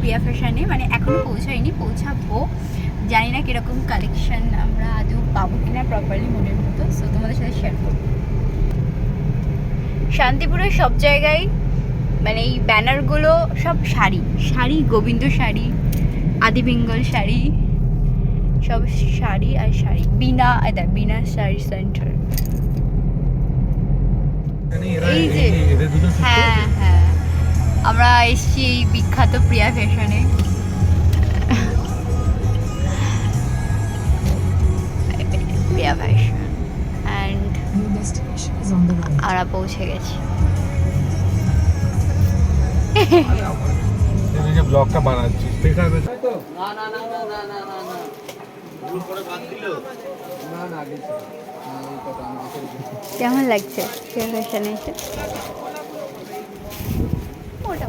প্রিয়া ফ্যাশনে, মানে এখনো পৌঁছাইনি, পৌঁছাবো। জানি না কিরকম কালেকশন আমরা আদৌ পাবো কিনা প্রপারলি মনের মতো, সো তোমাদের সাথে শেয়ার করবো। শান্তিপুরের সব জায়গায় মানে এই ব্যানারগুলো সব শাড়ি শাড়ি, গোবিন্দ শাড়ি, আদি বেঙ্গল শাড়ি, সব শাড়ি আর শাড়ি। বিনা বিনা শাড়ি সেন্টার, এই যে হ্যাঁ হ্যাঁ আমরা এসছি এই বিখ্যাত প্রিয়া ফ্যাশনে। প্রিয়া ফ্যাশন অ্যান্ড আমরা পৌঁছে গেছি। যে ব্লগটা বানাচ্ছি দেখাবে না না না না না না না না ভুল করে বাদ দিল না না আগে কেমন লাগছে প্রিয়া ফ্যাশনে এসে? ওটা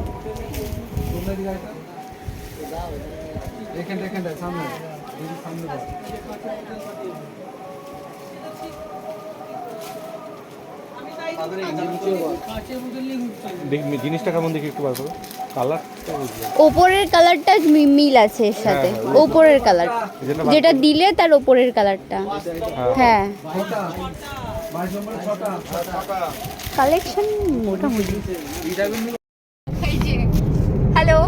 দেখেন দেখেন সামনে সামনে জিনিসটা কেমন দেখি একটু বার করো। কালারটা ওপরের কালারটা মিল আছে এর সাথে, ওপরের কালার যেটা দিলে তার ওপরের কালারটা। হ্যাঁ কালেকশন মোটামুটি। হ্যালো,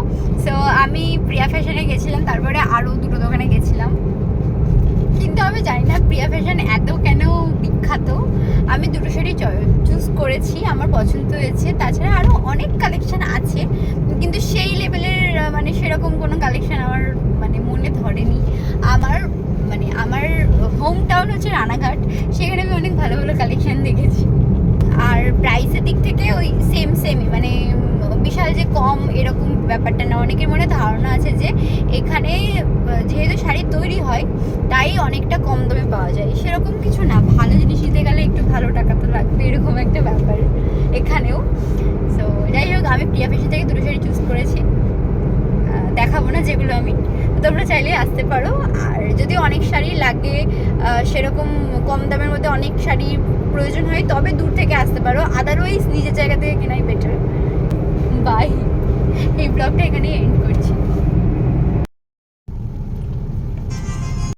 সো আমি প্রিয়া ফ্যাশনে গেছিলাম, তারপরে আরও দুটো দোকানে গেছিলাম, কিন্তু আমি জানি না প্রিয়া ফ্যাশন এত কেন বিখ্যাত। আমি দুটো শাড়ি চুজ করেছি, আমার পছন্দ হয়েছে। তাছাড়া আরও অনেক কালেকশন আছে, কিন্তু সেই লেভেলের মানে সেরকম কোনো কালেকশন আমার মানে মনে ধরেনি। আমার হোম টাউন হচ্ছে রানাঘাট, সেখানে আমি অনেক ভালো ভালো কালেকশন দেখেছি। আর প্রাইসের দিক থেকে ওই সেমই, মানে বিশাল যে কম এরকম ব্যাপারটা না। অনেকের মনে ধারণা আছে যে এখানে যেহেতু শাড়ি তৈরি হয় তাই অনেকটা কম দামে পাওয়া যায়, সেরকম কিছু না। ভালো জিনিস নিতে গেলে একটু ভালো টাকা তো লাগবে, এরকম একটা ব্যাপার এখানেও। সো যাই হোক, আমি প্রিয়া ফ্যাশন থেকে দুটো শাড়ি চুজ করেছি, দেখাবো না যেগুলো আমি, তোমরা চাইলে আসতে পারো। আর যদি অনেক শাড়ি লাগে, সেরকম কম দামের মধ্যে অনেক শাড়ি প্রয়োজন হয়, তবে দূর থেকে আসতে পারো। আদারওয়াইজ নিজের জায়গা থেকে কেনাই বেটার। বাই, এই ব্লগটা এখানেই এন্ড করছি।